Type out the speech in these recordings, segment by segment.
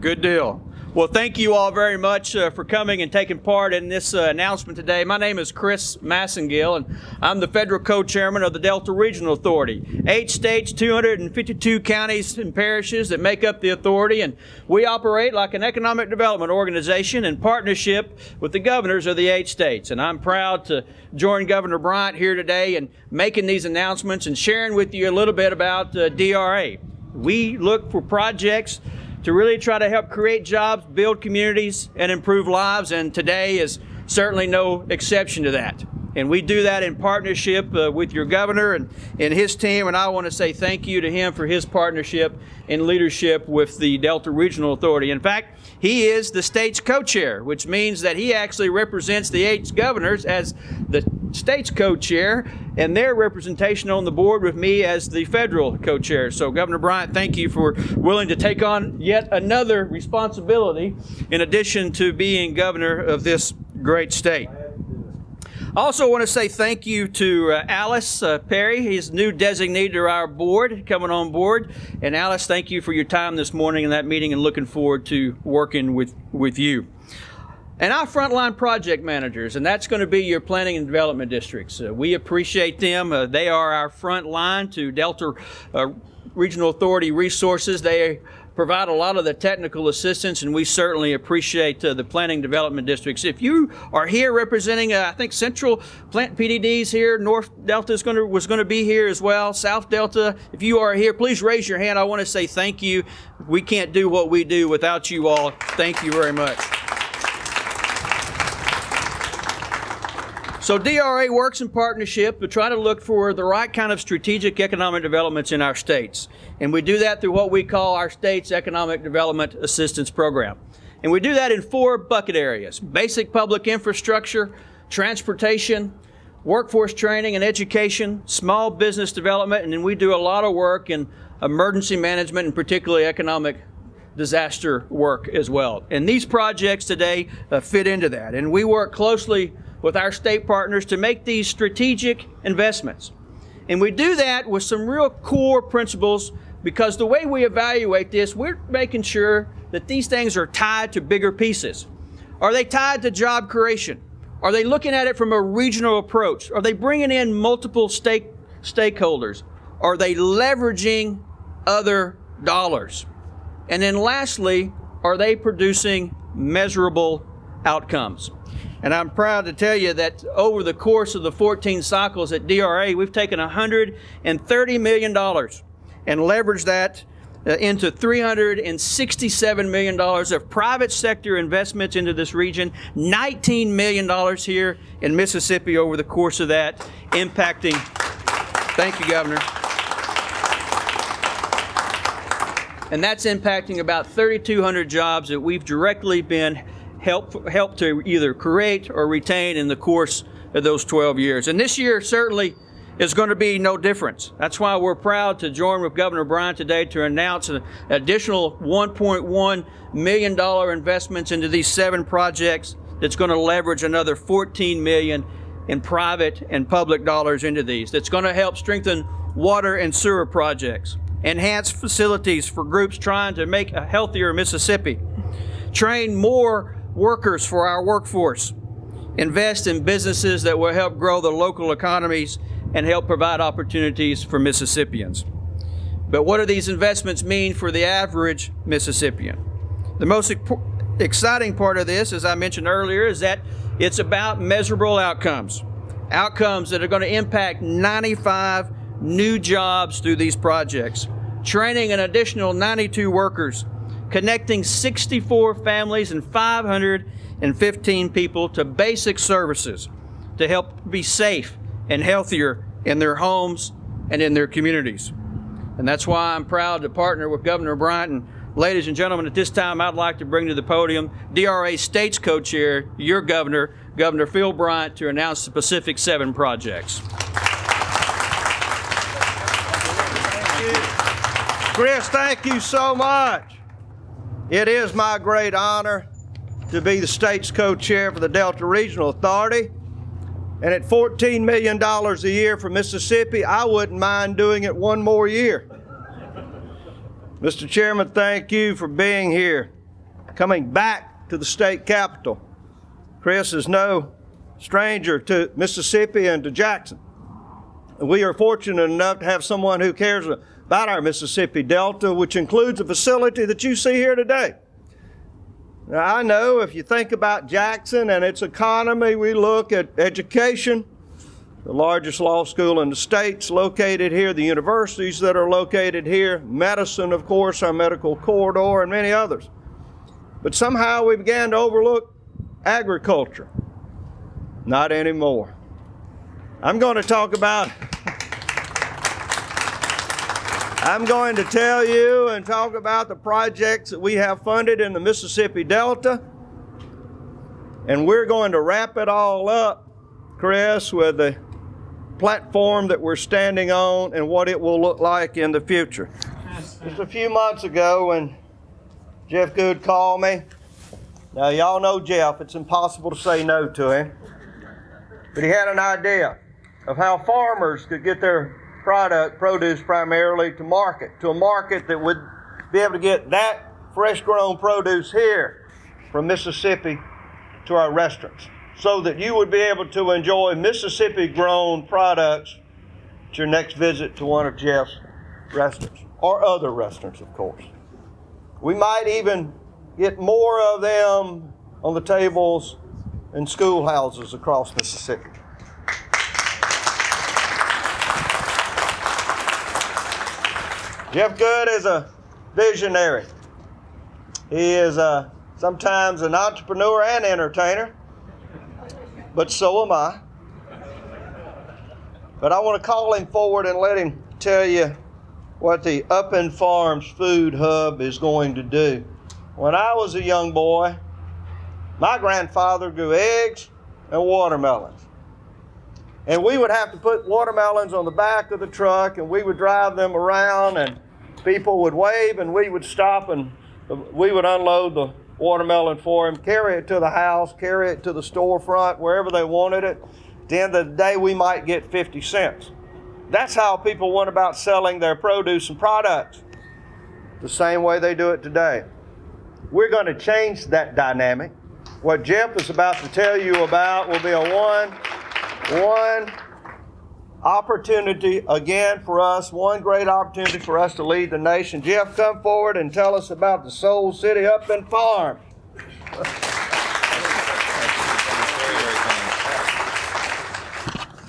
Good deal. Well, thank you all very much for coming and taking part in this announcement today. My name is Chris Masingill, and I'm the federal co-chairman of the Delta Regional Authority. 8 states, 252 counties and parishes that make up the authority, and we operate like an economic development organization in partnership with the governors of the 8 states. And I'm proud to join Governor Bryant here today in making these announcements and sharing with you a little bit about DRA. We look for projects to really try to help create jobs, build communities, and improve lives, and today is certainly no exception to that. And we do that in partnership with your governor and his team, and I want to say thank you to him for his partnership and leadership with the Delta Regional Authority. In fact, he is the state's co-chair, which means that he actually represents the 8 governors as the state's co-chair and their representation on the board with me as the federal co-chair. So Governor Bryant, thank you for willing to take on yet another responsibility in addition to being governor of this great state. I also want to say thank you to Alice Perry, his new designee to our board, coming on board. And Alice, thank you for your time this morning in that meeting and looking forward to working with you. And our frontline project managers, and that's going to be your planning and development districts. We appreciate them. They are our front line to Delta Regional Authority resources. They provide a lot of the technical assistance, and we certainly appreciate the planning development districts. If you are here representing, I think Central Plant PDD's here, North Delta was going to be here as well, South Delta. If you are here, please raise your hand. I want to say thank you. We can't do what we do without you all. Thank you very much. So DRA works in partnership to try to look for the right kind of strategic economic developments in our states. And we do that through what we call our state's Economic Development Assistance Program. And we do that in 4 bucket areas: basic public infrastructure, transportation, workforce training and education, small business development, and then we do a lot of work in emergency management and particularly economic disaster work as well. And these projects today fit into that. And we work closely with our state partners to make these strategic investments. And we do that with some real core principles, because the way we evaluate this, we're making sure that these things are tied to bigger pieces. Are they tied to job creation? Are they looking at it from a regional approach? Are they bringing in multiple stakeholders? Are they leveraging other dollars? And then lastly, are they producing measurable outcomes? And I'm proud to tell you that over the course of the 14 cycles at DRA, we've taken $130 million and leveraged that into $367 million of private sector investments into this region, $19 million here in Mississippi over the course of that, impacting, thank you, Governor. And that's impacting about 3,200 jobs that we've directly been help to either create or retain in the course of those 12 years. And this year certainly is going to be no difference. That's why we're proud to join with Governor Bryant today to announce an additional $1.1 million investments into these 7 projects that's going to leverage another $14 million in private and public dollars into these. That's going to help strengthen water and sewer projects, enhance facilities for groups trying to make a healthier Mississippi, train more workers for our workforce, invest in businesses that will help grow the local economies and help provide opportunities for Mississippians. But what do these investments mean for the average Mississippian? The most exciting part of this, as I mentioned earlier, is that it's about measurable outcomes. Outcomes that are going to impact 95 new jobs through these projects, training an additional 92 workers, connecting 64 families and 515 people to basic services to help be safe and healthier in their homes and in their communities. And that's why I'm proud to partner with Governor Bryant. And ladies and gentlemen, at this time, I'd like to bring to the podium DRA State's co-chair, your governor, Governor Phil Bryant, to announce the Pacific 7 projects. Chris, thank you so much. It is my great honor to be the state's co-chair for the Delta Regional Authority. And at $14 million a year for Mississippi, I wouldn't mind doing it one more year. Mr. Chairman, thank you for being here. coming back to the state capitol. Chris is no stranger to Mississippi and to Jackson. We are fortunate enough to have someone who cares about our Mississippi Delta, which includes a facility that you see here today. Now, I know if you think about Jackson and its economy, we look at education, the largest law school in the state's located here, the universities that are located here, medicine, of course, our medical corridor, and many others. But somehow we began to overlook agriculture. Not anymore. I'm going to tell you and talk about the projects that we have funded in the Mississippi Delta. And we're going to wrap it all up, Chris, with the platform that we're standing on and what it will look like in the future. Just a few months ago when Jeff Good called me. Now, y'all know Jeff. It's impossible to say no to him. But he had an idea of how farmers could get their produce primarily to a market that would be able to get that fresh-grown produce here from Mississippi to our restaurants, so that you would be able to enjoy Mississippi-grown products at your next visit to one of Jeff's restaurants, or other restaurants, of course. We might even get more of them on the tables in schoolhouses across Mississippi. Jeff Good is a visionary. He is sometimes an entrepreneur and entertainer, but so am I. But I want to call him forward and let him tell you what the Upland Farms Food Hub is going to do. When I was a young boy, my grandfather grew eggs and watermelons. And we would have to put watermelons on the back of the truck, and we would drive them around, and people would wave, and we would stop, and we would unload the watermelon for them, carry it to the house, carry it to the storefront, wherever they wanted it. At the end of the day, we might get 50 cents. That's how people went about selling their produce and products, the same way they do it today. We're going to change that dynamic. What Jeff is about to tell you about will be a one opportunity again for us, one great opportunity for us to lead the nation. Jeff, come forward and tell us about the Soul City Upland Farm.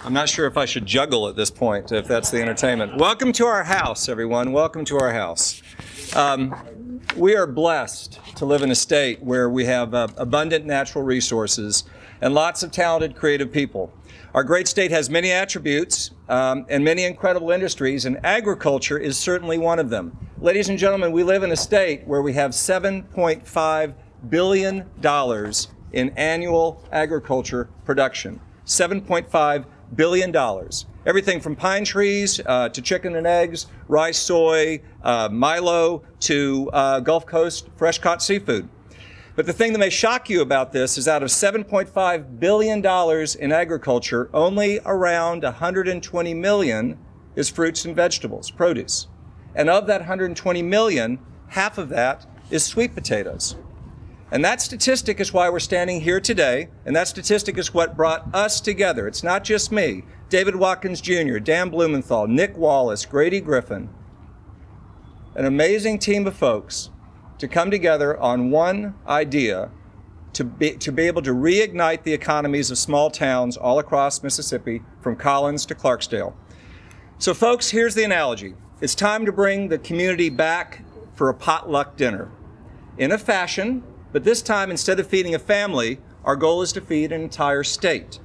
I'm not sure if I should juggle at this point, if that's the entertainment. Welcome to our house, everyone. Welcome to our house. We are blessed to live in a state where we have abundant natural resources and lots of talented, creative people. Our great state has many attributes and many incredible industries, and agriculture is certainly one of them. Ladies and gentlemen, we live in a state where we have $7.5 billion in annual agriculture production. $7.5 billion. Everything from pine trees to chicken and eggs, rice, soy, milo, to Gulf Coast fresh-caught seafood. But the thing that may shock you about this is out of $7.5 billion in agriculture, only around $120 million is fruits and vegetables, produce. And of that $120 million, half of that is sweet potatoes. And that statistic is why we're standing here today, and that statistic is what brought us together. It's not just me. David Watkins Jr., Dan Blumenthal, Nick Wallace, Grady Griffin, an amazing team of folks to come together on one idea to be able to reignite the economies of small towns all across Mississippi, from Collins to Clarksdale. So folks, here's the analogy. It's time to bring the community back for a potluck dinner. In a fashion, but this time, instead of feeding a family, our goal is to feed an entire state.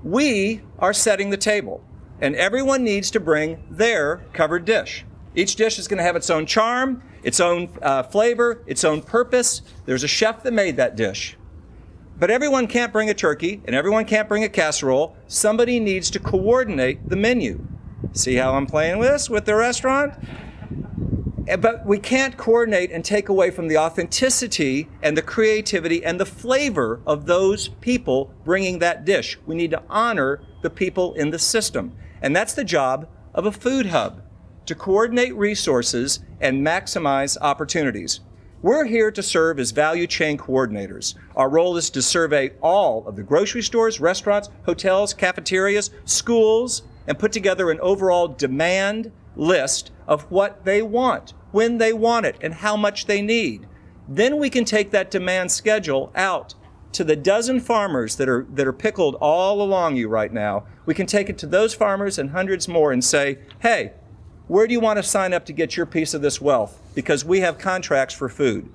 We are setting the table, and everyone needs to bring their covered dish. Each dish is going to have its own charm, its own flavor, its own purpose. There's a chef that made that dish. But everyone can't bring a turkey, and everyone can't bring a casserole. Somebody needs to coordinate the menu. See how I'm playing with this with the restaurant? But we can't coordinate and take away from the authenticity and the creativity and the flavor of those people bringing that dish. We need to honor the people in the system. And that's the job of a food hub, to coordinate resources and maximize opportunities. We're here to serve as value chain coordinators. Our role is to survey all of the grocery stores, restaurants, hotels, cafeterias, schools, and put together an overall demand list of what they want, when they want it, and how much they need. Then we can take that demand schedule out to the dozen farmers that are pickled all along you right now. We can take it to those farmers and hundreds more and say, hey, where do you want to sign up to get your piece of this wealth? Because we have contracts for food.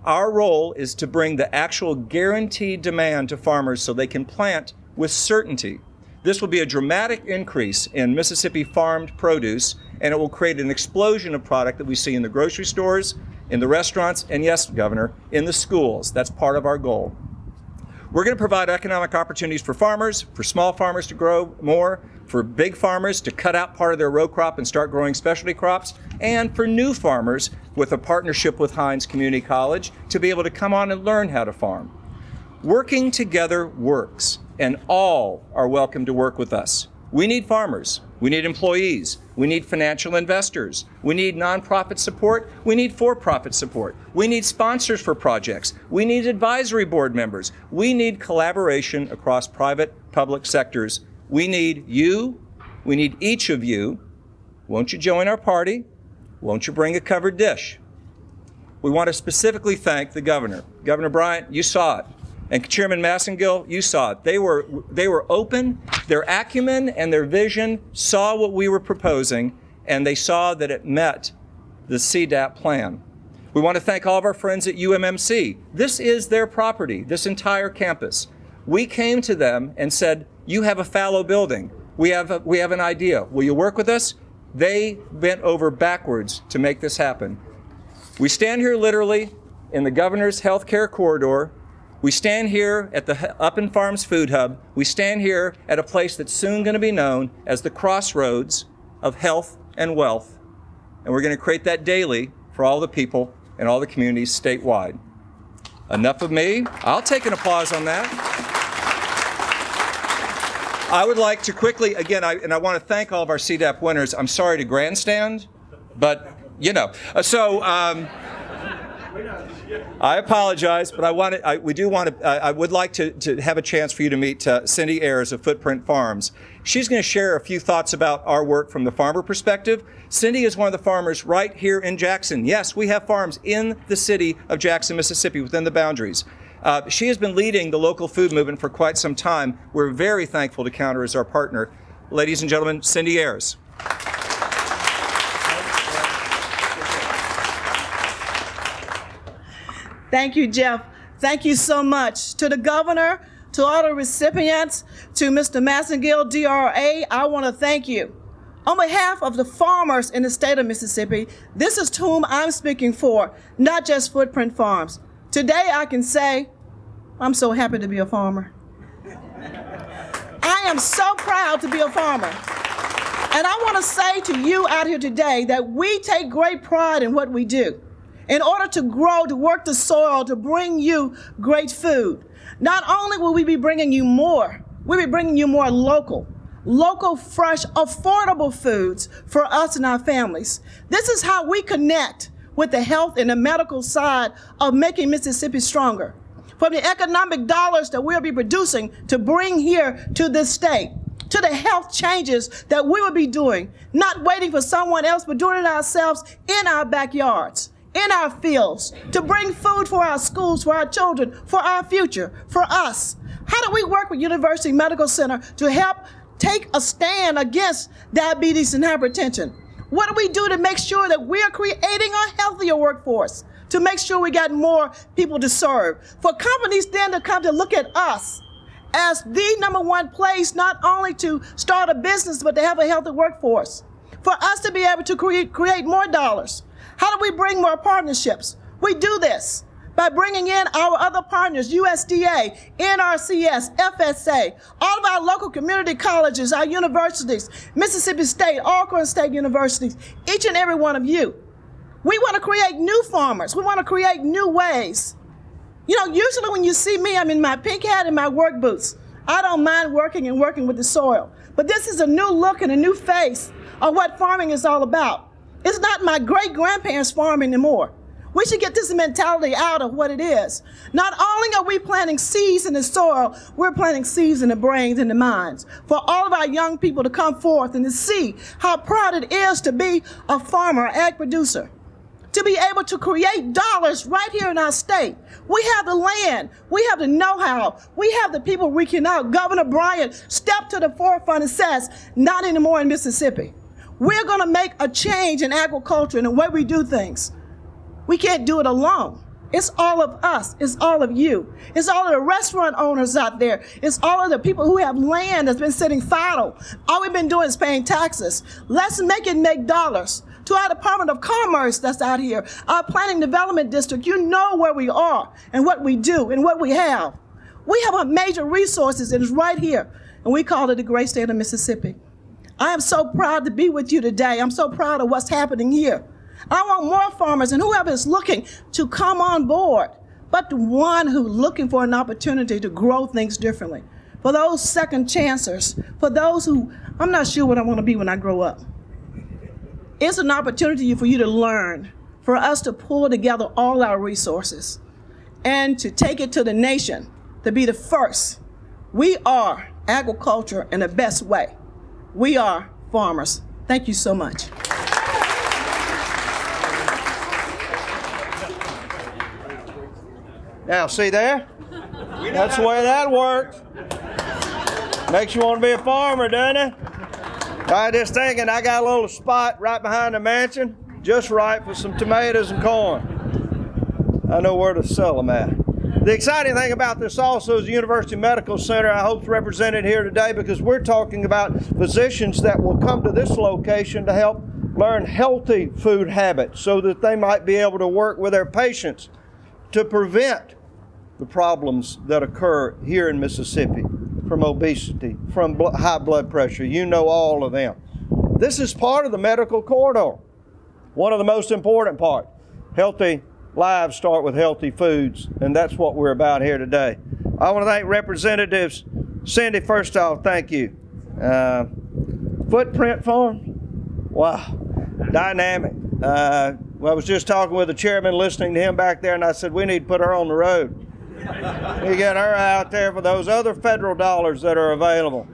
Our role is to bring the actual guaranteed demand to farmers so they can plant with certainty. This will be a dramatic increase in Mississippi farmed produce, and it will create an explosion of product that we see in the grocery stores, in the restaurants, and yes, Governor, in the schools. That's part of our goal. We're going to provide economic opportunities for farmers, for small farmers to grow more, for big farmers to cut out part of their row crop and start growing specialty crops, and for new farmers with a partnership with Hines Community College to be able to come on and learn how to farm. Working together works, and all are welcome to work with us. We need farmers. We need employees. We need financial investors. We need nonprofit support. We need for-profit support. We need sponsors for projects. We need advisory board members. We need collaboration across private, public sectors. We need you. We need each of you. Won't you join our party? Won't you bring a covered dish? We want to specifically thank the governor. Governor Bryant, you saw it. And Chairman Masingill, you saw it. They were open. Their acumen and their vision saw what we were proposing, and they saw that it met the SEDAP plan. We want to thank all of our friends at UMMC. This is their property, this entire campus. We came to them and said, you have a fallow building. We have an idea. Will you work with us? They bent over backwards to make this happen. We stand here literally in the governor's healthcare corridor. We stand here at the Up and Farms Food Hub. We stand here at a place that's soon going to be known as the crossroads of health and wealth. And we're going to create that daily for all the people and all the communities statewide. Enough of me. I'll take an applause on that. I would like to quickly, again, I want to thank all of our CDAP winners. I'm sorry to grandstand, but, you know. I apologize, but I would like to have a chance for you to meet Cindy Ayers of Footprint Farms. She's going to share a few thoughts about our work from the farmer perspective. Cindy is one of the farmers right here in Jackson. Yes, we have farms in the city of Jackson, Mississippi, within the boundaries. She has been leading the local food movement for quite some time. We're very thankful to count her as our partner. Ladies and gentlemen, Cindy Ayers. Thank you, Jeff. Thank you so much. To the governor, to all the recipients, to Mr. Masingill, DRA, I want to thank you. On behalf of the farmers in the state of Mississippi, this is to whom I'm speaking for, not just Footprint Farms. Today I can say, I'm so happy to be a farmer. I am so proud to be a farmer. And I want to say to you out here today that we take great pride in what we do. In order to grow, to work the soil, to bring you great food. Not only will we be bringing you more, we'll be bringing you more local, fresh, affordable foods for us and our families. This is how we connect with the health and the medical side of making Mississippi stronger. From the economic dollars that we'll be producing to bring here to this state, to the health changes that we will be doing, not waiting for someone else, but doing it ourselves in our backyards, in our fields, to bring food for our schools, for our children, for our future, for us. How do we work with University Medical Center to help take a stand against diabetes and hypertension? What do we do to make sure that we are creating a healthier workforce, to make sure we got more people to serve? For companies then to come to look at us as the #1 place, not only to start a business, but to have a healthy workforce. For us to be able to create more dollars. How do we bring more partnerships? We do this by bringing in our other partners, USDA, NRCS, FSA, all of our local community colleges, our universities, Mississippi State, Alcorn State universities, each and every one of you. We want to create new farmers. We want to create new ways. You know, usually when you see me, I'm in my pink hat and my work boots. I don't mind working with the soil. But this is a new look and a new face of what farming is all about. It's not my great-grandparents' farm anymore. We should get this mentality out of what it is. Not only are we planting seeds in the soil, we're planting seeds in the brains and the minds for all of our young people to come forth and to see how proud it is to be a farmer, ag producer, to be able to create dollars right here in our state. We have the land, we have the know-how, we have the people reaching out. Governor Bryant stepped to the forefront and says, not anymore in Mississippi. We're going to make a change in agriculture and the way we do things. We can't do it alone. It's all of us. It's all of you. It's all of the restaurant owners out there. It's all of the people who have land that's been sitting fallow. All we've been doing is paying taxes. Let's make it make dollars. To our Department of Commerce that's out here, our Planning Development District, you know where we are and what we do and what we have. We have a major resources and it's right here, and we call it the great state of Mississippi. I am so proud to be with you today. I'm so proud of what's happening here. I want more farmers and whoever is looking to come on board, but the one who's looking for an opportunity to grow things differently. For those second chancers, for those who, I'm not sure what I want to be when I grow up. It's an opportunity for you to learn, for us to pull together all our resources and to take it to the nation, to be the first. We are agriculture in the best way. We are farmers. Thank you so much. Now, see there? That's the way that works. Makes you want to be a farmer, doesn't it? I just thinking I got a little spot right behind the mansion, just right for some tomatoes and corn. I know where to sell them at. The exciting thing about this also is the University Medical Center, I hope, is represented here today because we're talking about physicians that will come to this location to help learn healthy food habits so that they might be able to work with their patients to prevent the problems that occur here in Mississippi, from obesity, from high blood pressure. You know all of them. This is part of the medical corridor. One of the most important parts. Healthy lives start with healthy foods, and that's what we're about here today. I want to thank Representatives. Cindy, first off, thank you. Footprint Farm, wow, dynamic. I was just talking with the chairman, listening to him back there, and I said, we need to put her on the road. We get her out there for those other federal dollars that are available.